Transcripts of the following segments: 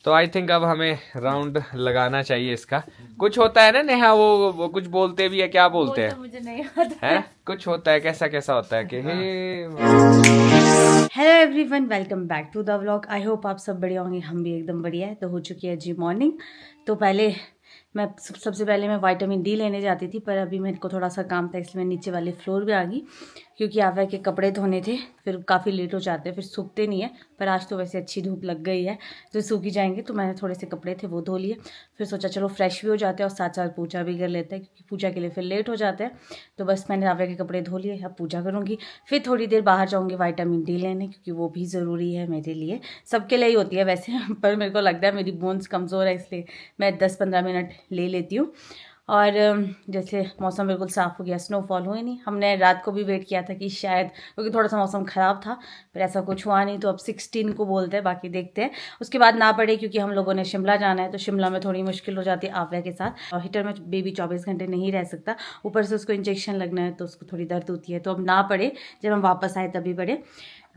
तो I think अब हमें राउंड लगाना चाहिए इसका। कुछ होता है ना नेहा, वो कुछ बोलते भी है, क्या बोलते हैं? मुझे नहीं आता है कुछ होता है, कैसा कैसा होता है कि हे। Hello everyone, welcome back to the vlog. I hope आप सब बढ़िया होंगे, हम भी एकदम बढ़िया है। तो हो चुकी है जी मॉर्निंग। तो पहले मैं सबसे पहले मैं विटामिन डी लेने जाती थी, पर अभी मेरे को थोड़ा सा काम था इसलिए मैं नीचे वाले फ्लोर पे आ गई, क्योंकि आवा के कपड़े धोने थे, फिर काफ़ी लेट हो जाते हैं, फिर सूखते नहीं है। पर आज तो वैसे अच्छी धूप लग गई है तो सूख ही जाएंगे। तो मैंने थोड़े से कपड़े थे वो धो लिए, फिर सोचा चलो फ्रेश भी हो जाते हैं और साथ साथ पूजा भी कर लेते हैं, क्योंकि पूजा के लिए फिर लेट हो जाते हैं। तो बस मैंने आवा के कपड़े धो लिए, अब पूजा करूँगी, फिर थोड़ी देर बाहर जाऊँगी विटामिन डी लेने, क्योंकि वो भी ज़रूरी है मेरे लिए। सबके लिए ही होती है वैसे पर मेरे को लगता है मेरी बोन्स कमज़ोर है, इसलिए मैं 10-15 मिनट ले लेती हूँ। और जैसे मौसम बिल्कुल साफ़ हो गया, स्नोफॉल हुई नहीं। हमने रात को भी वेट किया था कि शायद, क्योंकि थोड़ा सा मौसम ख़राब था, पर ऐसा कुछ हुआ नहीं। तो अब 16 को बोलते हैं, बाकी देखते हैं उसके बाद ना पड़े, क्योंकि हम लोगों ने शिमला जाना है। तो शिमला में थोड़ी मुश्किल हो जाती है आव्या के साथ, और हीटर में बेबी 24 घंटे नहीं रह सकता, ऊपर से उसको इंजेक्शन लगना है तो उसको थोड़ी दर्द होती है। तो अब ना पड़े, जब हम वापस आए तभी पड़े।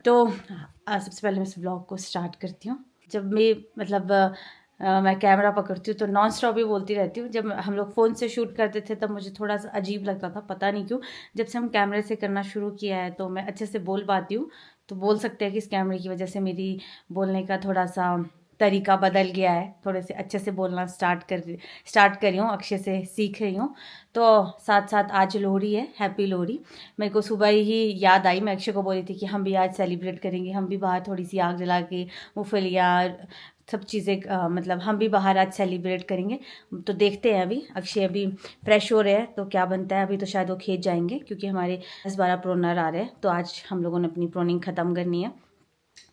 तो सबसे पहले मैं इस ब्लॉग को स्टार्ट करती हूँ। जब मैं मैं कैमरा पकड़ती हूँ तो नॉन स्टॉप ही बोलती रहती हूँ। जब हम लोग फ़ोन से शूट करते थे तब मुझे थोड़ा सा अजीब लगता था, पता नहीं क्यों। जब से हम कैमरे से करना शुरू किया है तो मैं अच्छे से बोल पाती हूँ। तो बोल सकते हैं कि इस कैमरे की वजह से मेरी बोलने का थोड़ा सा तरीका बदल गया है, थोड़े से अच्छे से बोलना स्टार्ट करी हूँ, अक्षय से सीख रही हूँ। तो साथ साथ आज लोहड़ी है, हैप्पी लोहड़ी। मेरे को सुबह ही याद आई, मैं अक्षय को बोली थी कि हम भी आज सेलिब्रेट करेंगे, हम भी बाहर थोड़ी सी आग जला के मूँगफलियाँ सब चीज़ें मतलब हम भी बाहर आज सेलिब्रेट करेंगे। तो देखते हैं, अभी अक्षय अभी फ्रेश हो रहे हैं तो क्या बनता है। अभी तो शायद वो खेत जाएंगे, क्योंकि हमारे 10-12 प्रोनर आ रहे हैं, तो आज हम लोगों ने अपनी प्रोनिंग ख़त्म करनी है।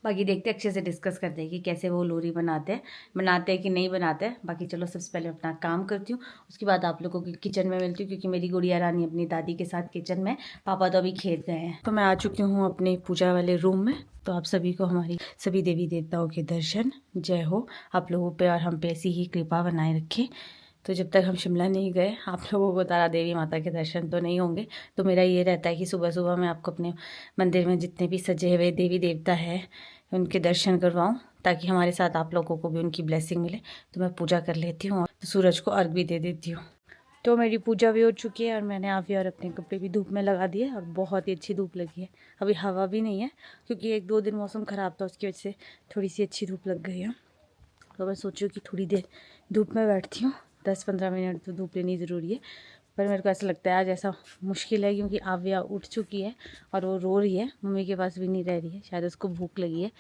बाकी देखते हैं, अच्छे से डिस्कस करते हैं कि कैसे वो लोरी बनाते हैं कि नहीं बनाते हैं। बाकी चलो सबसे पहले अपना काम करती हूँ, उसके बाद आप लोगों की किचन में मिलती हूँ, क्योंकि मेरी गुड़िया रानी अपनी दादी के साथ किचन में, पापा तो अभी खेत गए हैं। तो मैं आ चुकी हूँ अपने पूजा वाले रूम में। तो आप सभी को हमारी सभी देवी देवताओं के दर्शन, जय हो आप लोगों पे, और हम पे ऐसी ही कृपा बनाए रखें। तो जब तक हम शिमला नहीं गए आप लोगों को तारा देवी माता के दर्शन तो नहीं होंगे। तो मेरा ये रहता है कि सुबह सुबह मैं आपको अपने मंदिर में जितने भी सजे हुए देवी देवता है उनके दर्शन करवाऊं, ताकि हमारे साथ आप लोगों को भी उनकी ब्लेसिंग मिले। तो मैं पूजा कर लेती हूँ और सूरज को अर्घ भी दे देती हूँ। तो मेरी पूजा भी हो चुकी है और मैंने आप और अपने कपड़े भी धूप में लगा दिए, और बहुत ही अच्छी धूप लगी है। अभी हवा भी नहीं है, क्योंकि 1-2 दिन मौसम ख़राब था, उसकी वजह से थोड़ी सी अच्छी धूप लग गई है। तो मैं सोचूँ कि थोड़ी देर धूप में बैठती हूँ, 10-15 मिनट तो धूप लेनी ज़रूरी है। पर मेरे को ऐसा लगता है आज ऐसा मुश्किल है, क्योंकि आव्या उठ चुकी है और वो रो रही है, मम्मी के पास भी नहीं रह रही है, शायद उसको भूख लगी है।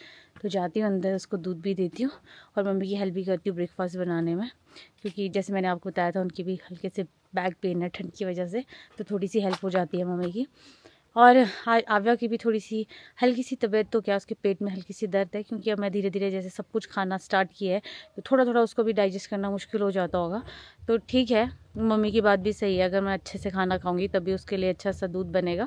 तो जाती हूँ अंदर, उसको दूध भी देती हूँ और मम्मी की हेल्प भी करती हूँ ब्रेकफास्ट बनाने में, क्योंकि जैसे मैंने आपको बताया था उनकी भी हल्के से बैक पेन है ठंड की वजह से, तो थोड़ी सी हेल्प हो जाती है मम्मी की। और आव्या की भी थोड़ी सी हल्की सी तबीयत, तो क्या उसके पेट में हल्की सी दर्द है, क्योंकि अब मैं धीरे धीरे जैसे सब कुछ खाना स्टार्ट किया है, तो थोड़ा थोड़ा उसको भी डाइजेस्ट करना मुश्किल हो जाता होगा। तो ठीक है, मम्मी की बात भी सही है, अगर मैं अच्छे से खाना खाऊंगी तभी उसके लिए अच्छा सा दूध बनेगा।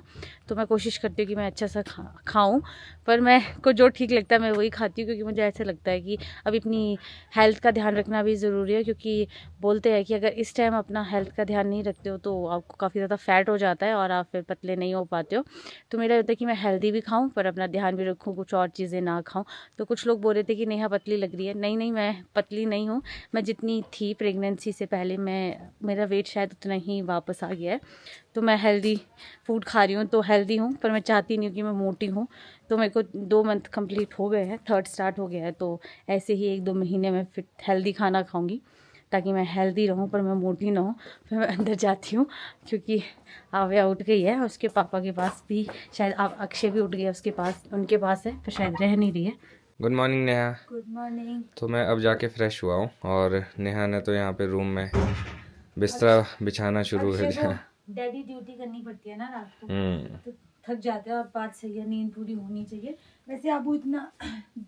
तो मैं कोशिश करती हूँ कि मैं अच्छा सा खाऊँ, पर मैं को जो ठीक लगता है मैं वही खाती हूँ, क्योंकि मुझे ऐसे लगता है कि अभी अपनी हेल्थ का ध्यान रखना भी ज़रूरी है। क्योंकि बोलते हैं कि अगर इस टाइम अपना हेल्थ का ध्यान नहीं रखते हो तो आपको काफ़ी ज़्यादा फैट हो जाता है और आप फिर पतले नहीं हो पाते हो। तो मेरा होता है कि मैं हेल्दी भी खाऊं पर अपना ध्यान भी रखूं, कुछ और चीज़ें ना खाऊं। तो कुछ लोग बोल रहे थे कि नेहा पतली लग रही है। नहीं नहीं, मैं पतली नहीं हूँ, मैं जितनी थी प्रेगनेंसी से पहले, मेरा वेट शायद उतना ही वापस आ गया है। तो मैं हेल्दी फूड खा रही हूँ तो हेल्दी हूँ, पर मैं चाहती नहीं हूँ कि मैं मोटी हूँ। तो मेरे को 2 मंथ कंप्लीट हो गए हैं, 3rd स्टार्ट हो गया है, तो ऐसे ही 1-2 महीने में फिर हेल्दी खाना खाऊंगी, ताकि मैं हेल्दी रहूं पर मैं मोटी ना हूँ। फिर मैं अंदर जाती हूँ, क्योंकि आव्या उठ गई है, उसके पापा के पास भी शायद अक्षय भी उठ गया, उसके पास उनके पास है, पर शायद रह नहीं रही है। Good morning Neha. Good morning. तो मैं अब जाके फ्रेश हुआ हूँ और नेहा ने तो यहाँ पे रूम में बिस्तरा बिछाना शुरू कर दिया। डैडी ड्यूटी करनी पड़ती है ना रात को, हम्म। तो थक जाते हैं, और बात सही है, नींद पूरी होनी चाहिए। वैसे आप इतना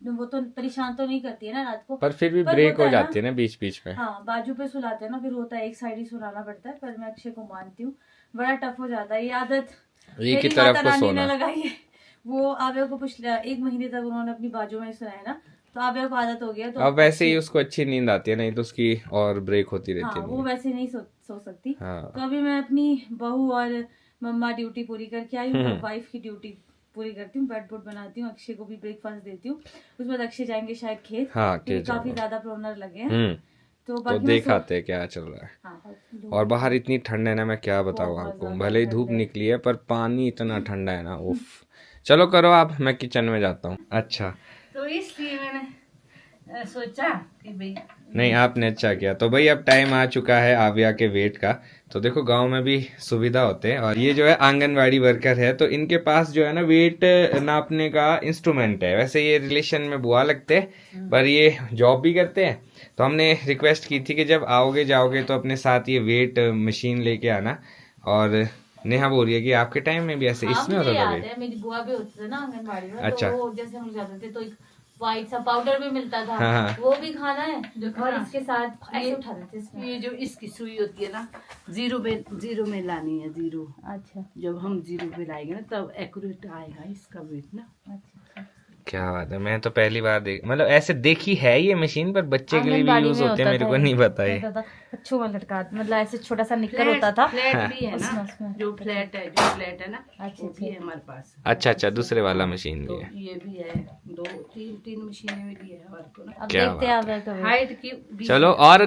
वो तो परेशान तो नहीं करती है ना रात को, पर फिर भी पर ब्रेक होता हो है ना। जाती है ना बीच बीच में। हाँ, बाजू पे सुलाते हैं ना, फिर होता है एक साइड ही सुलाना पड़ता है, पर मैं अक्षय को मानती हूँ, बड़ा टफ हो जाता है। ये आदत एक ही मेरी तरफ माता को रानी ने सोना। लगाई है। वो आव्या को पिछले 1 महीने तक उन्होंने अपनी बाजू में ही सुलाया ना, तो आव्या को आदत हो गया। तो अब वैसे ही अक्षय, उसको अच्छी नींद आती है, नहीं तो उसकी और ब्रेक होती रहती हाँ है वो नींद। वैसे नहीं सो सकती। तो हाँ। अभी मैं अपनी बहू और मम्मा ड्यूटी पूरी करके आई हूँ, तो वाइफ की ड्यूटी पूरी करती हूँ, बेड बोर्ड बनाती हूँ, अक्षय को भी ब्रेकफास्ट देती हूँ। उसके बाद अक्षय जाएंगे शायद खेत, हाँ क्योंकि खेत काफी ज्यादा प्रोनर लगे हैं। तो तो बाकी देख आते हैं क्या चल रहा है। हाँ, और बाहर इतनी ठंड है ना, मैं क्या बताऊँ बहुत आपको, ज्यादा भले ही ठंड धूप है। निकली है पर पानी इतना ठंडा है ना, उफ। चलो करो आप, मैं किचन में जाता हूँ। अच्छा तो इसलिए मैंने सोचा कि भाई नहीं, आपने अच्छा किया। तो भाई अब टाइम आ चुका है आविया के वेट का। तो देखो गांव में भी सुविधा होते हैं, और ये जो है आंगनवाड़ी वर्कर है, तो इनके पास जो है ना वेट नापने का इंस्ट्रूमेंट है। वैसे ये रिलेशन में बुआ लगते हैं, पर ये जॉब भी करते हैं। तो हमने रिक्वेस्ट की थी कि जब आओगे जाओगे तो अपने साथ ये वेट मशीन लेके आना। और नेहा बोल रही है कि आपके टाइम में भी ऐसे इसमें होता था वेट? मेरी बुआ भी होती थी ना आंगनबाड़ी में, अच्छा। तो वो जैसे हम जाते थे तो एक व्हाइट सा पाउडर भी मिलता था। हाँ। वो भी खाना है, और इसके साथ ऐसे उठा देते इसमें। ये जो इसकी सुई होती है ना, जीरो में लानी है, जीरो। अच्छा जब हम जीरो पे लाएंगे ना तब एक्यूरेट आएगा इसका वेट ना। अच्छा। क्या बात है, मैं तो पहली बार देख, मतलब ऐसे देखी है ये मशीन, पर बच्चे के लिए भी आंगनबाड़ी यूज में होते हैं, मेरे होता को था नहीं पता ये। होता था, बच्चों में लटका, मतलब ऐसे छोटा सा निक्कर होता था। फ्लैट भी है ना, उसमें। जो फ्लैट है ना, अच्छा, वो भी है हमारे पास। अच्छा, दूसरे वाला मशीन भी तो है। ये भी है, दो तीन मशीनें भी दी है हमारे को ना। अब क्या देखते हैं आविया का weight। हाइट की भी चलो, और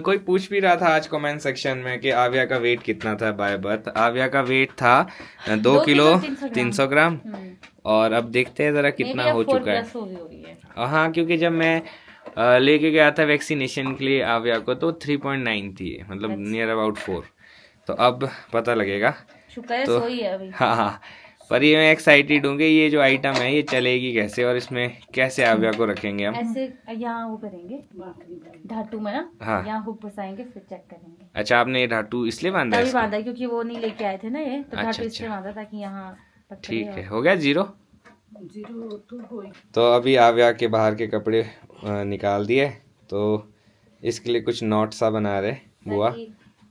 कोई पूछ भी रहा था आज कमेंट सेक्शन में कि आविया का वेट कितना था बाय बर्थ। आविया का वेट था 2 किलो 300 ग्राम। और अब देखते हैं जरा कितना हो चुका है। होगी है। हाँ, क्योंकि जब मैं लेके गया था वैक्सीनेशन के लिए आविया को, तो 3.9 थी, मतलब नियर अबाउट 4। तो अब पता लगेगा। शुक्र है तो सोई है अभी। हाँ, पर ये मैं एक्साइटेड हूँ कि ये जो आइटम है ये चलेगी कैसे, और इसमें कैसे आविया को रखेंगे हम। ऐसे यहाँ वो करेंगे धातु में ना, हाँ। यहाँ हुक फंसाएंगे, फिर चेक करेंगे। अच्छा, आपने ये धातु इसलिए बांधा है तभी इसको? बांधा है, क्योंकि वो नहीं लेके आए थे ना ये, तो अच्छा, धातु इसलिए अच्छा। बांधा ताकि यहाँ पकड़े। ठीक है, हो गया जीरो। तो हो ही। तो अभी आविया के बाहर के कपड़े निकाल दिए, तो इसके लिए कुछ नॉट सा बना रहे बुआ,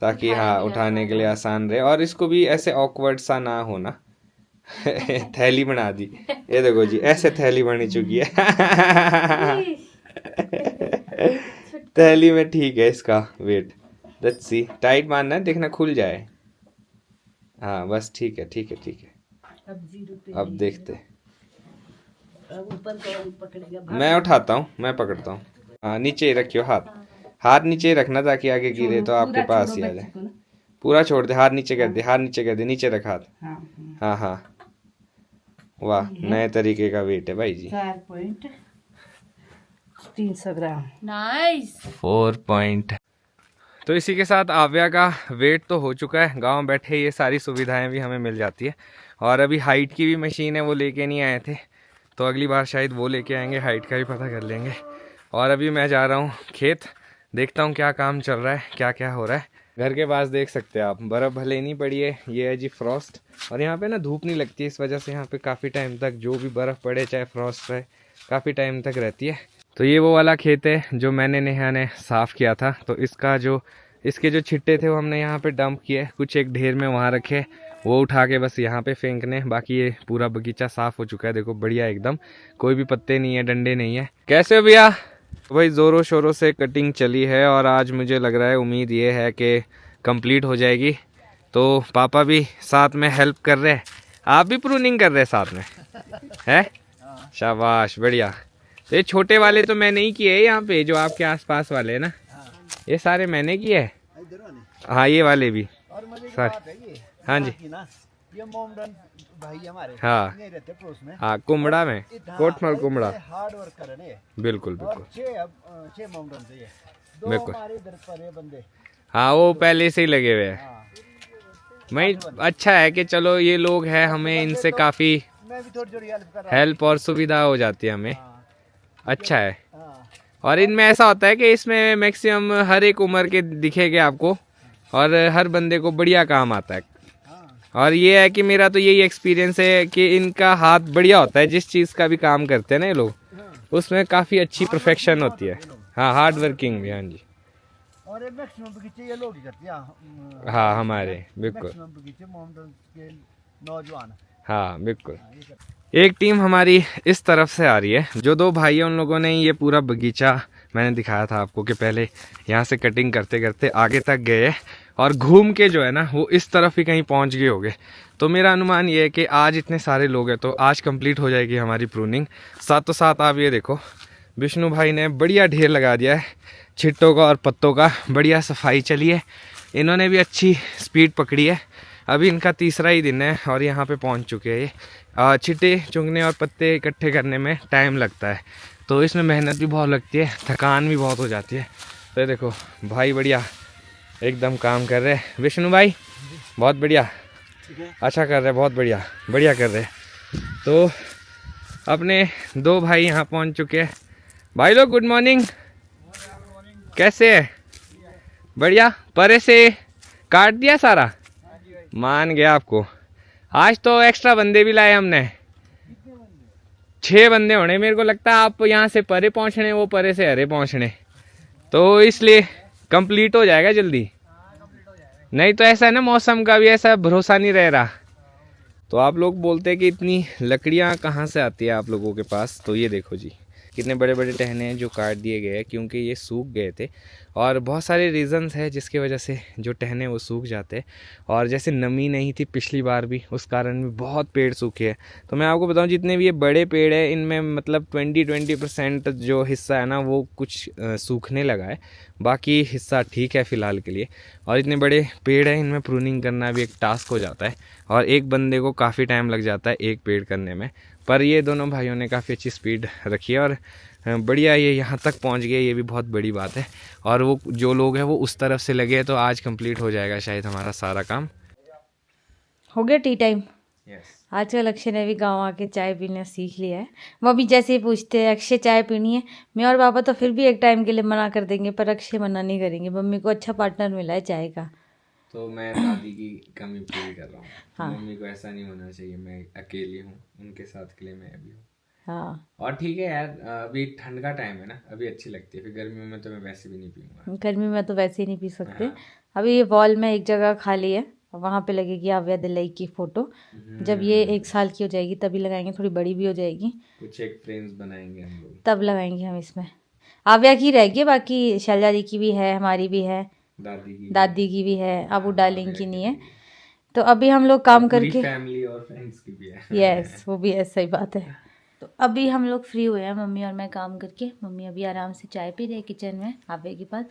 ताकि हाँ उठाने के लिए आसान रहे, और इसको भी ऐसे ऑकवर्ड सा ना हो ना। थैली बना दी, ये देखो जी, ऐसे थैली बनी चुकी है। थैली में ठीक है इसका वेट। लेट्स सी, टाइट बांधना है, देखना खुल जाए। हाँ बस, ठीक है। अब जीरो पे अब देखते, अब ऊपर कौन पकड़ेगा? मैं उठाता हूँ, मैं पकड़ता हूँ। हाँ, नीचे ही रखियो हाथ नीचे ही रखना, ताकि आगे गिरे तो आपके पास ही आ जाए। पूरा छोड़ दे, हाथ नीचे कर दे, नीचे रख हाथ। हाँ। वाह, नए तरीके का वेट है भाई जी। 4.300 ग्राम। नाइस। 4 तो इसी के साथ आविया का वेट तो हो चुका है। गांव बैठे ये सारी सुविधाएं भी हमें मिल जाती है। और अभी हाइट की भी मशीन है, वो लेके नहीं आए थे, तो अगली बार शायद वो लेके आएंगे, हाइट का भी पता कर लेंगे। और अभी मैं जा रहा हूँ खेत, देखता हूँ क्या काम चल रहा है, क्या क्या हो रहा है। घर के पास देख सकते हैं आप, बर्फ़ भले नहीं पड़ी है, ये है जी फ्रॉस्ट। और यहाँ पे ना धूप नहीं लगती, इस वजह से यहाँ पे काफ़ी टाइम तक जो भी बर्फ़ पड़े, चाहे फ्रॉस्ट रहे, काफ़ी टाइम तक रहती है। तो ये वो वाला खेत है जो मैंने नेहा ने साफ़ किया था। तो इसके जो छिट्टे थे वो हमने यहाँ पे डंप किए, कुछ एक ढेर में वहाँ रखे, वो उठा के बस यहाँ पे फेंकने। बाकी ये पूरा बगीचा साफ़ हो चुका है, देखो बढ़िया एकदम, कोई भी पत्ते नहीं है, डंडे नहीं है। कैसे हो भैया? भाई ज़ोरों शोरों से कटिंग चली है, और आज मुझे लग रहा है, उम्मीद ये है कि कंप्लीट हो जाएगी। तो पापा भी साथ में हेल्प कर रहे हैं, आप भी प्रूनिंग कर रहे हैं साथ में, है? शाबाश, बढ़िया। तो ये छोटे वाले तो मैंने ही किए हैं यहाँ पे, जो आपके आसपास वाले हैं ना, ये सारे मैंने किए हैं। हाँ, ये वाले भी सारे। हाँ जी, ये मोमडन भाई हमारे हाँ नहीं रहते पड़ोस में। हाँ, कुमड़ा में, कोटमल कुमड़ा। हार्ड वर्क कर रहे हैं। बिल्कुल और 6 मोमडन से ये 2 बिल्कुल। हमारे इधर पर है बंदे। हाँ, वो पहले से ही लगे हुए हैं। हाँ, मैं अच्छा है कि चलो ये लोग हैं, हमें इनसे काफ़ी मैं भी थोड़ी हेल्प कर रहा हेल्प और सुविधा हो जाती है हमें। हाँ, अच्छा है। हाँ, और इनमें ऐसा होता है कि इसमें मैक्सिमम हर एक उम्र के दिखेंगे आपको, और हर बंदे को बढ़िया काम आता है। हाँ। और ये है कि मेरा तो यही एक्सपीरियंस है कि इनका हाथ बढ़िया होता है, जिस चीज़ का भी काम करते हैं ना ये लोग, उसमें काफ़ी अच्छी परफेक्शन होती है। हाँ, हार्ड वर्किंग भी। हाँ जी, और ये मैक्सिमम बगीचे ये लोग ही करते हैं। हाँ हमारे, बिल्कुल। मैक्सिमम बगीचे मोमडन के नौजवान। हाँ बिल्कुल। हाँ, ये करते एक टीम हमारी इस तरफ से आ रही है, जो 2 भाई हैं उन लोगों ने ये पूरा बगीचा, मैंने दिखाया था आपको कि पहले यहाँ से कटिंग करते करते आगे तक गए, और घूम के जो है ना वो इस तरफ ही कहीं पहुंच गए होंगे। तो मेरा अनुमान ये है कि आज इतने सारे लोग हैं तो आज कंप्लीट हो जाएगी हमारी प्रूनिंग। साथ साथ आप ये देखो विष्णु भाई ने बढ़िया ढेर लगा दिया है छिट्टों का और पत्तों का, बढ़िया सफाई चली है। इन्होंने भी अच्छी स्पीड पकड़ी है। अभी इनका तीसरा ही दिन है और यहाँ पे पहुँच चुके हैं ये। छिट्टे चुगने और पत्ते इकट्ठे करने में टाइम लगता है तो इसमें मेहनत भी बहुत लगती है, थकान भी बहुत हो जाती है। तो देखो भाई बढ़िया एकदम काम कर रहे हैं। विष्णु भाई बहुत बढ़िया, अच्छा कर रहे, बहुत बढ़िया बढ़िया कर रहे। तो अपने दो भाई यहाँ पहुँच चुके हैं। भाई लोग गुड मॉर्निंग, कैसे है? बढ़िया। परे से काट दिया सारा, मान गया आपको। आज तो एक्स्ट्रा बंदे भी लाए हमने, 6 बंदे होने मेरे को लगता है। आप यहाँ से परे पहुँचने, वो परे से हरे पहुँचने, तो इसलिए कंप्लीट हो जाएगा जल्दी। नहीं तो ऐसा है ना, मौसम का भी ऐसा भरोसा नहीं रह रहा। तो आप लोग बोलते हैं कि इतनी लकड़ियाँ कहाँ से आती है आप लोगों के पास। तो ये देखो जी कितने बड़े बड़े टहने हैं जो काट दिए गए हैं क्योंकि ये सूख गए थे। और बहुत सारे रीज़न्स हैं जिसकी वजह से जो टहने वो सूख जाते हैं। और जैसे नमी नहीं थी पिछली बार भी, उस कारण भी बहुत पेड़ सूखे हैं। तो मैं आपको बताऊं जितने भी ये बड़े पेड़ हैं इनमें मतलब 20% जो हिस्सा है ना वो कुछ सूखने लगा है, बाकी हिस्सा ठीक है फ़िलहाल के लिए। और इतने बड़े पेड़ हैं, इनमें प्रूनिंग करना भी एक टास्क हो जाता है और एक बंदे को काफ़ी टाइम लग जाता है एक पेड़ करने में। पर ये दोनों भाइयों ने काफ़ी अच्छी स्पीड रखी है और बढ़िया ये यहाँ तक पहुँच गए, ये भी बहुत बड़ी बात है। और वो जो लोग हैं वो उस तरफ से लगे हैं तो आज कंप्लीट हो जाएगा शायद हमारा सारा काम। हो गया टी टाइम। यस। आजकल अक्षय ने भी गाँव आके चाय पीना सीख लिया है। वो भी जैसे ही पूछते हैं अक्षय चाय पीनी है, मैं और पापा तो फिर भी एक टाइम के लिए मना कर देंगे पर अक्षय मना नहीं करेंगे। मम्मी को अच्छा पार्टनर मिला है चाय का। तो मैं दादी की कमी पूरी कर रहा हूँ। हाँ। मम्मी को ऐसा नहीं होना चाहिए मैं अकेली हूँ, उनके साथ के लिए मैं भी हूँ। हाँ, और ठीक है यार, अभी ठंड का टाइम है ना, अभी अच्छी लगती है। फिर गर्मियों में तो मैं वैसे भी नहीं पीऊंगा। गर्मी में तो वैसे ही नहीं पी सकते। हाँ। अभी ये वॉल में एक जगह खाली है, वहाँ पे लगेगी आव्या दिलाई की फ़ोटो। जब ये 1 साल की हो जाएगी तभी लगाएंगे, थोड़ी बड़ी भी हो जाएगी कुछ एक फ्रेम्स बनाएंगे हम लोग, तब लगाएंगे हम इसमें। आव्या की रहेगी, बाकी शैलजा दी की भी है, हमारी भी है, दादी की भी है, अबू डार्लिंग की नहीं है। तो अभी हम लोग काम करके, फैमिली और फ्रेंड्स की भी है। यस वो भी है, सही बात है। तो अभी हम लोग फ्री हुए हैं मम्मी और मैं काम करके। मम्मी अभी आराम से चाय पी रही है किचन में आव्या के पास।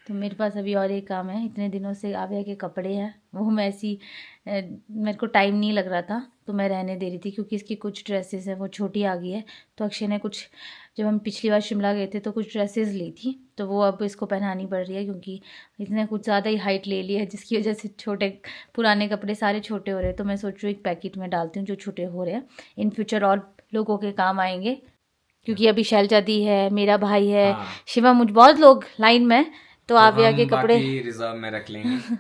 तो मेरे पास अभी और एक काम है, इतने दिनों से आव्या के कपड़े हैं वो मैं ऐसी मेरे को टाइम नहीं लग रहा था तो मैं रहने दे रही थी क्योंकि इसकी कुछ ड्रेसेस हैं वो छोटी आ गई है। तो अक्षय ने कुछ, जब हम पिछली बार शिमला गए थे तो कुछ ड्रेसेस ली थी तो वो अब इसको पहनानी पड़ रही है क्योंकि इसने कुछ ज़्यादा ही हाइट ले ली है जिसकी वजह से छोटे पुराने कपड़े सारे छोटे हो रहे हैं। तो मैं सोच रही हूँ एक पैकेट में डालती हूँ जो छोटे हो रहे हैं, इन फ्यूचर और लोगों के काम आएंगे क्योंकि अभी शैलजा दी है, मेरा भाई है, हाँ। शिवा, मुझ बहुत लोग लाइन में। तो आव्या के कपड़े रिजर्व में रख लेंगे।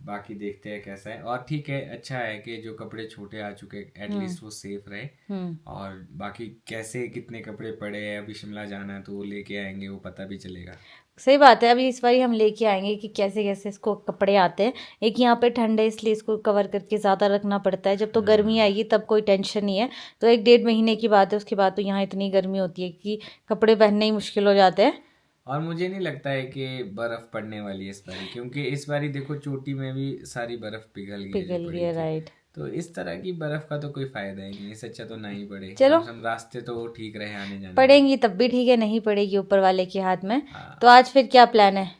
बाकी देखते हैं कैसा है। और ठीक है, अच्छा है कि जो कपड़े छोटे आ चुके एटलीस्ट वो सेफ रहे। और बाकी कैसे कितने कपड़े पड़े हैं, अभी शिमला जाना है तो वो लेके आएंगे, वो पता भी चलेगा। सही बात है, अभी इस बार हम लेके आएंगे कि कैसे कैसे इसको कपड़े आते हैं। एक यहाँ पे ठंड है इसलिए इसको कवर करके ज़्यादा रखना पड़ता है। जब तो गर्मी आएगी तब कोई टेंशन नहीं है। तो 1-1.5 महीने की बात है, उसके बाद तो यहाँ इतनी गर्मी होती है कि कपड़े पहनने ही मुश्किल हो जाते हैं। और मुझे नहीं लगता है कि बर्फ पड़ने वाली है इस बारी, क्योंकि इस बारी देखो चोटी में भी सारी बर्फ पिघल गई है। राइट। तो इस तरह की बर्फ का तो कोई फायदा ही नहीं, इससे अच्छा तो नहीं पड़े। चलो। हम रास्ते तो ठीक रहे आने जाने। पड़ेंगी तब भी ठीक है, नहीं पड़ेगी ऊपर वाले के हाथ में। हाँ। तो आज फिर क्या प्लान है?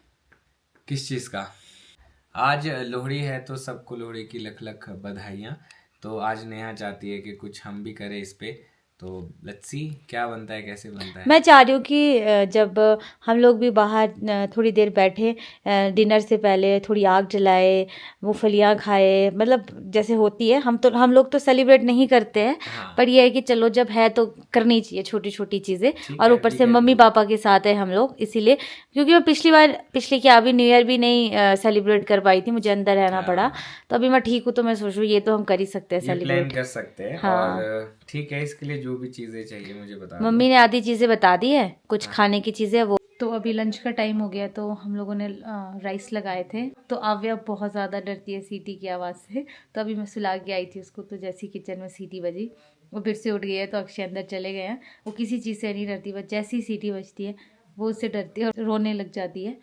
किस चीज़ का? आज लोहड़ी है तो सबको लोहड़ी की लख लख बधाइयाँ। तो आज नेहा चाहती है कि कुछ हम भी करें इस पे, तो लेट्स सी क्या बनता है, कैसे बनता है। मैं चाह रही हूँ कि जब हम लोग भी बाहर थोड़ी देर बैठे, डिनर से पहले थोड़ी आग जलाए, मूंगफलियाँ खाए, मतलब जैसे होती है। हम लोग तो सेलिब्रेट नहीं करते हैं। हाँ। पर यह है कि चलो जब है तो करनी चाहिए छोटी छोटी चीज़ें। ठीक और है, ऊपर ठीक से है। मम्मी पापा के साथ है हम लोग, इसीलिए। क्योंकि मैं पिछली क्या अभी न्यू ईयर भी नहीं सेलिब्रेट कर पाई थी, मुझे अंदर रहना पड़ा। तो अभी मैं ठीक हूँ तो मैं सोच रही हूँ ये तो हम कर ही सकते हैं ये प्लान सेलिब्रेट। कर सकते हैं। हाँ। और ठीक है, इसके लिए जो भी चीज़ें चाहिए मुझे बता दो। मम्मी ने आधी चीज़ें बता दी है, कुछ खाने की चीज़ें वो। तो अभी लंच का टाइम हो गया तो हम लोगों ने राइस लगाए थे। तो आव्या बहुत ज़्यादा डरती है सीटी की आवाज़ से, तो अभी मैं सुला के आई थी उसको। तो जैसी किचन में सीटी बजी वो फिर से उठ गई है। तो अक्षय अंदर चले गए हैं। वो किसी चीज़ से नहीं डरती, बस जैसी सीटी बजती है वो उससे डरती है और रोने लग जाती है।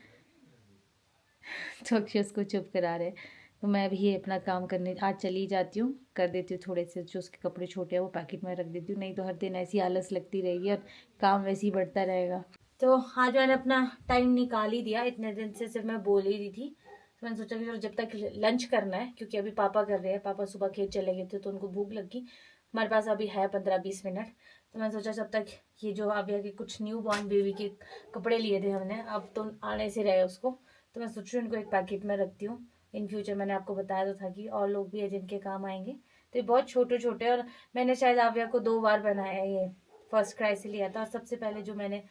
तो अक्षय उसको चुप करा रहे। तो मैं भी अपना काम करने आज चली जाती हूँ, कर देती हूँ थोड़े से जो उसके कपड़े छोटे हैं वो पैकेट में रख देती हूँ, नहीं तो हर दिन ऐसी आलस लगती रहेगी और काम वैसे ही बढ़ता रहेगा। तो आज मैंने अपना टाइम निकाल ही दिया, इतने दिन से सिर्फ मैं बोल ही रही थी। तो मैंने सोचा कि चलो जब तक लंच करना है, क्योंकि अभी पापा कर रहे हैं, पापा सुबह खेत चले गए थे तो उनको भूख लगी, हमारे पास अभी है 15-20 मिनट। तो मैंने सोचा जब तक ये जो अभी आगे कुछ न्यू बॉर्न बेबी के कपड़े लिए थे हमने, अब तो आने से रहे उसको, तो मैं सोच रही हूँ इनको एक पैकेट में रखती हूँ। इन फ्यूचर मैंने आपको बताया तो था कि और लोग भी है जिनके काम आएंगे। तो ये बहुत छोटे छोटे, और मैंने शायद आव्या को 2 बार बनाया है। ये फर्स्ट क्राई से लिया था और सबसे पहले जो मैंने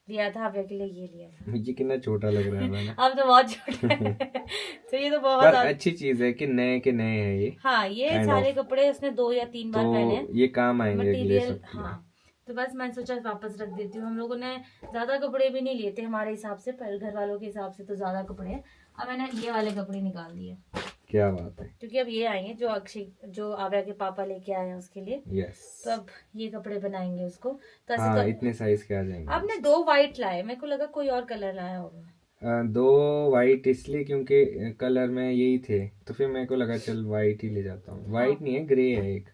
लिया था आव्या के लिए ये लिया था। मुझे कितना छोटा लग रहा है मैंने। अब तो बहुत छोटा है। तो ये तो बहुत पर अच्छी चीज है कि नए के नए हैं ये। हाँ, ये Kind सारे of. कपड़े उसने 2 या 3 बार पहने हैं। तो ये काम आएंगे अगले मटेरियल, सब के लिए। हाँ। तो बस मैंने सोचा वापस रख देती हूँ। हम लोगों ने ज्यादा कपड़े भी नहीं लिए थे हमारे हिसाब से, पर घर वालों के हिसाब से तो ज्यादा कपड़े हैं। अब मैंने ये वाले कपड़े निकाल दिए, क्या बात है। क्योंकि अब ये आएंगे जो अक्षय, जो आव्या के पापा लेके आए हैं उसके लिए। यस। तो अब ये कपड़े बनाएंगे उसको। तो ऐसे हाँ, तो इतने साइज के आ जाएंगे। आपने 2 वाइट लाए, मेरे को लगा कोई और कलर लाया होगा। 2 वाइट इसलिए क्योंकि कलर में यही थे, तो फिर मेरे को लगा चल वाइट ही ले जाता हूँ। वाइट नहीं है, ग्रे है एक।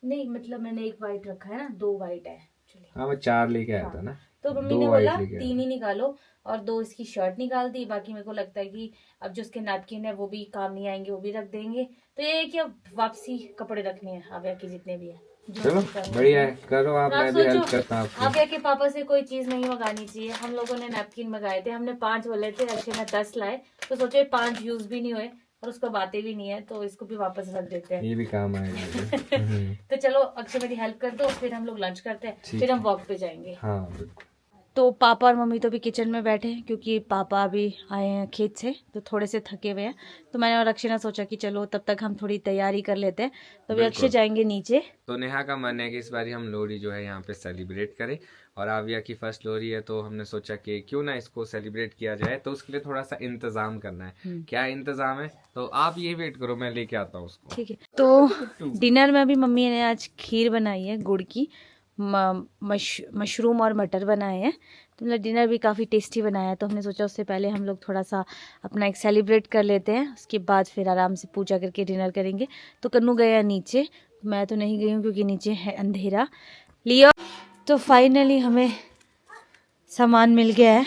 नहीं मतलब मैंने एक वाइट रखा है ना, 2 वाइट है एक्चुअली। हाँ, मैं 4 लेके आया था ना। तो मम्मी 2 ने वाइट बोला लेके आया 3 ही निकालो, और 2 इसकी शर्ट निकाल दी। बाकी मेरे को लगता है कि अब जो उसके नैपकिन है वो भी काम नहीं आएंगे, वो भी रख देंगे। तो ये है कि अब वापसी कपड़े रखने हैं आव्या के जितने भी है। चलो बढ़िया है, करो आप, मैं भी हेल्प करता हूँ आपकी। आव्या के पापा से कोई चीज नहीं मंगानी चाहिए। हम लोगों ने नैपकिन मंगाए थे, हमने 5 बोले थे, अक्षय ने 10 लाए। तो सोचे 5 यूज भी नहीं हुए और उसको बातें भी नहीं है, तो इसको भी वापस रख देते हैं। ये भी काम आएगा। तो चलो अक्षय मेरी हेल्प कर दो, फिर हम लोग लंच करते हैं, फिर हम वॉक पे जाएंगे। हाँ बिल्कुल। तो पापा और मम्मी तो अभी किचन में बैठे हैं, क्योंकि पापा अभी आए हैं खेत से, तो थोड़े से थके हुए हैं। तो मैंने और अक्षय ने सोचा कि चलो तब तक हम थोड़ी तैयारी कर लेते हैं। तो अभी अक्षय जाएंगे नीचे। तो नेहा का मन है कि इस बार हम लोहड़ी जो है यहाँ पे सेलिब्रेट करें, और आविया की फर्स्ट लोहड़ी है, तो हमने सोचा कि क्यों ना इसको सेलिब्रेट किया जाए। तो उसके लिए थोड़ा सा इंतजाम करना है। क्या इंतजाम है, तो आप ये वेट करो, मैं लेके आता हूँ उसको। ठीक है। तो डिनर में अभी मम्मी ने आज खीर बनाई है गुड़ की, मशरूम और मटर बनाए हैं। तो मतलब डिनर भी काफ़ी टेस्टी बनाया है। तो हमने सोचा उससे पहले हम लोग थोड़ा सा अपना एक सेलिब्रेट कर लेते हैं, उसके बाद फिर आराम से पूजा करके डिनर करेंगे। तो कन्नू गया नीचे, मैं तो नहीं गई हूँ क्योंकि नीचे है अंधेरा। लियो, तो फाइनली हमें सामान मिल गया है।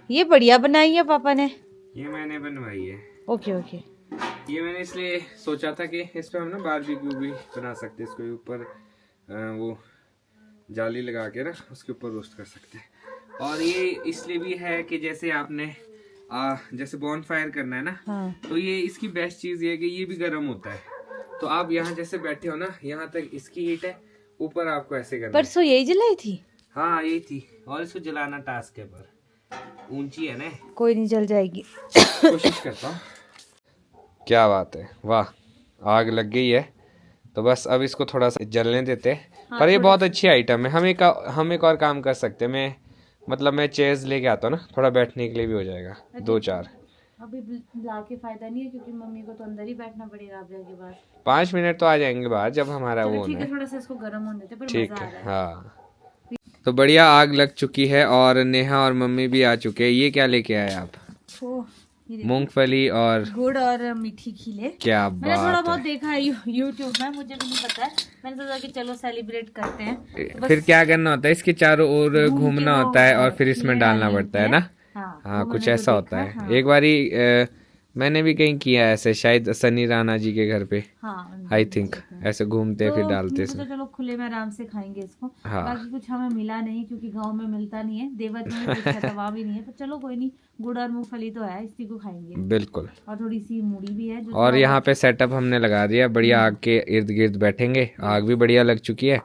ये बढ़िया बनाई है पापा ने। ये मैंने बनवाई है। Okay okay. ये मैंने इसलिए सोचा था कि इस पे हम ना बारबेक्यू भी बना सकते हैं। इसके ऊपर वो जाली लगा के ना उसके ऊपर रोस्ट कर सकते हैं। और ये इसलिए भी है कि जैसे आपने जैसे बॉन फायर करना है ना, हाँ। तो ये इसकी बेस्ट चीज़ ये है कि ये भी गर्म होता है। तो आप यहाँ जैसे बैठे हो ना, यहाँ तक इसकी हीट है, ऊपर आपको ऐसे करना है। परसों यही जलाई थी। हाँ यही थी, और इसको जलाना टास्क है, पर ऊंची है ना, कोई नहीं, जल जाएगी। कोशिश करता हूँ। क्या बात है, वाह, आग लग गई है। तो बस अब इसको थोड़ा सा जलने देते हैं। हाँ, पर ये बहुत अच्छी आइटम है। हम एक और काम कर सकते हैं। मैं चेयर्स लेके आता हूँ ना, थोड़ा बैठने के लिए भी हो जाएगा। 2-4 अभी ला के फायदा नहीं है, क्योंकि मम्मी को तो अंदर ही बैठना पड़ेगा आव्या के बाद। 5 मिनट तो आ जाएंगे बाहर, जब हमारा वो ठीक होना है, थोड़ा सा इसको गर्म होने देते, पर ठीक मजा आ है। रहा है। हाँ, तो बढ़िया आग लग चुकी है, और नेहा और मम्मी भी आ चुके हैं। ये क्या लेके आए आप? ओ, ये देखो, मूंगफली और गुड़ और मीठी खीले। क्या मैंने थोड़ा बात बहुत है। देखा है यूट्यूब में, मुझे भी नहीं पता है। मैंने सोचा कि चलो सेलिब्रेट करते हैं। तो बस फिर क्या करना होता है, इसके चारों ओर घूम के घूमना वो होता है, और फिर इसमें खीले डालना डालने पड़ता है होते ना। हैं। हाँ, वो कुछ मैंने ऐसा तो होता देखा, है। हाँ। एक बारी मैंने भी कहीं किया है ऐसे, शायद सनी राणा जी के घर पे, हाँ, आई थिंक ऐसे घूमते हैं, फिर डालते मैंने हैं सोचा इसमें। चलो खुले में आराम से खाएंगे इसको। हाँ। बाकी कुछ हमें मिला नहीं, क्योंकि गांव में मिलता नहीं है। देवत में भी पूछा था, वहाँ भी नहीं है। पर चलो कोई नहीं, गुड़ और मूंगफली तो है, इसी को खाएंगे। बिल्कुल। और थोड़ी सी मूढ़ी भी है जो और थोड़ा यहाँ पे सेटअप हमने लगा दिया बढ़िया, आग के इर्द गिर्द बैठेंगे। आग भी बढ़िया लग चुकी है,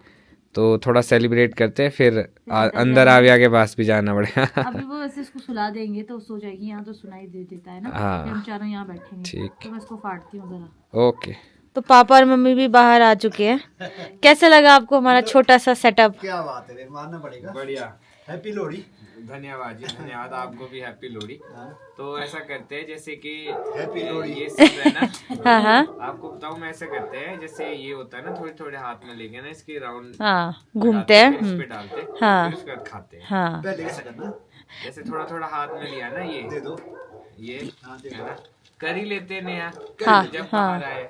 तो थोड़ा सेलिब्रेट करते हैं, फिर अंदर आविया के पास भी जाना पड़ेगा। अभी वो वैसे इसको सुला देंगे तो सो जाएगी। यहाँ तो सुनाई दे देता है ना। हाँ। हम चारों यहाँ बैठेंगे। ठीक। तो मैं इसको फाड़ती हूँ जरा। ओके। तो पापा और मम्मी भी बाहर आ चुके हैं। कैसा लगा आपको हमारा छोटा सा सेटअप? क्या बात है, मानना पड़ेगा। बढ़िया। हैप्पी लोहड़ी। धन्यवाद जी, धन्यवाद। आपको भी हैप्पी लोहड़ी। तो ऐसा करते हैं जैसे कि हैप्पी लोहड़ी। ये सब है ना, हाँ हाँ आपको बताऊं, मैं ऐसा करते हैं जैसे ये होता है ना, थोड़े थोड़े हाथ में लेके ना इसके राउंड हाँ, घूमते हैं। इस पे डालते हैं, हाँ। फिर उसके बाद खाते हैं। हाँ, पहले कैसे करना, जैसे थोड़ा थोड़ा हाथ में लिया ना, ये दे दो। ये है ना, कर ही लेते नया हाँ, जब हाँ। बाहर आए,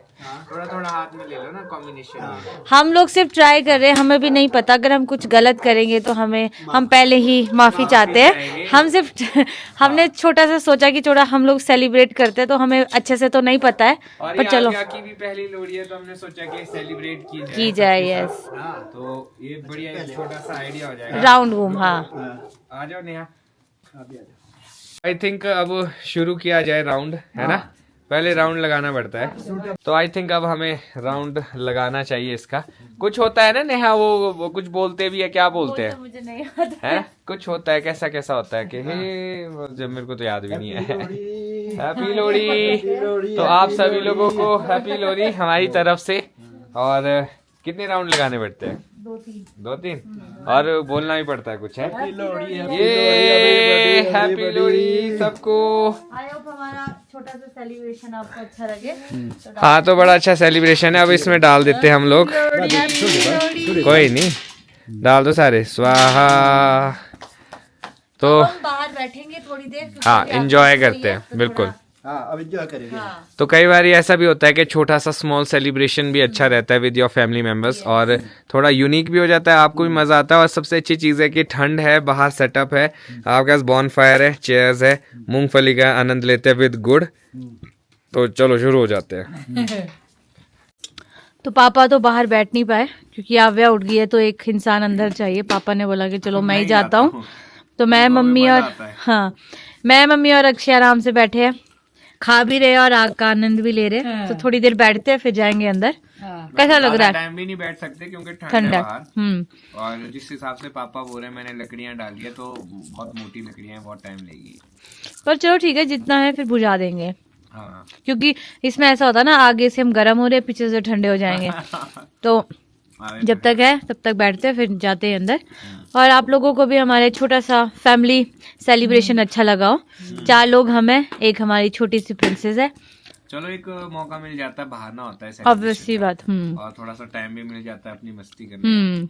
थोड़ा थोड़ा हाथ में ले लो ना कॉम्बिनेशन। हम लोग सिर्फ ट्राई कर रहे हैं, हमें भी नहीं पता, अगर हम कुछ गलत करेंगे तो हम पहले ही माफी चाहते हैं। हम सिर्फ हमने छोटा सा सोचा कि थोड़ा हम लोग सेलिब्रेट करते हैं, तो हमें अच्छे से तो नहीं पता है, और पर चलो आलिया की भी पहली लोहड़ी है तो हमने सोचा कि सेलिब्रेट की जाए। यस, तो ये बढ़िया छोटा सा आइडिया हो जाएगा। राउंड घूम, हाँ। आ जाओ नेहा। आई थिंक अब शुरू किया जाए राउंड, है ना? पहले राउंड लगाना पड़ता है, तो आई थिंक अब हमें राउंड लगाना चाहिए इसका। कुछ होता है ना नेहा, वो कुछ बोलते भी है, क्या बोलते हैं? मुझे नहीं पता है कुछ होता है, कैसा कैसा होता है कि हे, जब मेरे को तो याद भी नहीं है। हैप्पी लोहड़ी। तो आप सभी लोगों को हैप्पी लोहड़ी हमारी तरफ से। और कितने राउंड लगाने पड़ते हैं? 2-3 और बोलना भी पड़ता है कुछ, है? ये हैप्पी लोहड़ी सबको। आई होप हमारा छोटा सा सेलिब्रेशन आपको अच्छा लगे। हाँ, तो बड़ा अच्छा सेलिब्रेशन है। अब इसमें डाल देते हैं हम लोग, कोई नहीं, डाल दो सारे, स्वाहा। तो हम बाहर बैठेंगे थोड़ी देर, क्योंकि हाँ, अभी आप एंजॉय लोग करते सोइए, हैं, तो बिल्कुल। थोड़ा- हाँ, अब एंजॉय करेंगे। हाँ। तो कई बार ऐसा भी होता है कि छोटा सा स्मॉल सेलिब्रेशन भी अच्छा रहता है विद योर फैमिली मेंबर्स, और थोड़ा यूनिक भी हो जाता है, आपको भी मजा आता है। और सबसे अच्छी चीज़ है कि ठंड है, बाहर सेटअप है, आपके पास बॉन फायर है, चेयर्स है, मूंगफली का आनंद लेते हैं विद गुड़। तो चलो शुरू हो जाते हैं। तो पापा तो बाहर बैठ नहीं पाए क्योंकि आव्या उठ गई है, तो एक इंसान अंदर चाहिए। पापा ने बोला कि चलो मैं ही जाता हूँ। तो मैं मम्मी और मैं मम्मी और अक्षय आराम से बैठे हैं, खा भी रहे और आग का आनंद भी ले रहे हैं। तो थोड़ी देर बैठते हैं, फिर जाएंगे अंदर। कैसा लग रहा है? टाइम भी नहीं बैठ सकते क्योंकि ठंड ठंडा। है बाहर। और जिस हिसाब से पापा बोल रहे हैं, मैंने लकड़ियां डाली है तो बहुत मोटी लकड़ियां हैं, बहुत टाइम लगेगी। पर चलो ठीक है, जितना है फिर बुझा देंगे, हाँ। क्योंकि इसमें ऐसा होता है ना, आगे से हम गर्म हो रहे हैं, पीछे से ठंडे हो जाएंगे। तो जब तक है तब तक बैठते हैं, फिर जाते हैं अंदर। और आप लोगों को भी हमारे छोटा सा फैमिली सेलिब्रेशन अच्छा लगा हो। 4 लोग हम हैं, एक हमारी छोटी सी प्रिंसेस है। चलो एक मौका मिल जाता है, बाहर ना होता है ऑब्वियस सी बात। और थोड़ा सा टाइम भी मिल जाता है अपनी मस्ती करने का,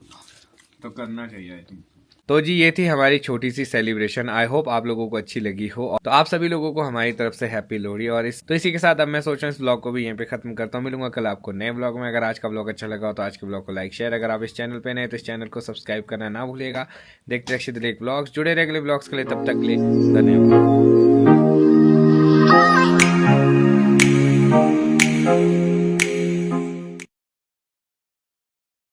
तो करना चाहिए आई थिंक। तो जी ये थी हमारी छोटी सी सेलिब्रेशन। आई होप आप लोगों को अच्छी लगी हो। तो आप सभी लोगों को हमारी तरफ से हैप्पी लोहड़ी। और इसी के साथ अब मैं सोच रहा हूँ इस ब्लॉग को भी यहीं पे खत्म करता हूँ। मिलूंगा कल आपको नए ब्लॉग में। अगर आज का ब्लॉग अच्छा लगा हो तो आज के ब्लॉग को लाइक शेयर, अगर आप इस चैनल पे नए तो इस चैनल को सब्सक्राइब करना ना भूलिएगा। देखते रहिए ब्लॉग्स, जुड़े रहे अगले ब्लॉग्स के लिए। तब तक के लिए धन्यवाद।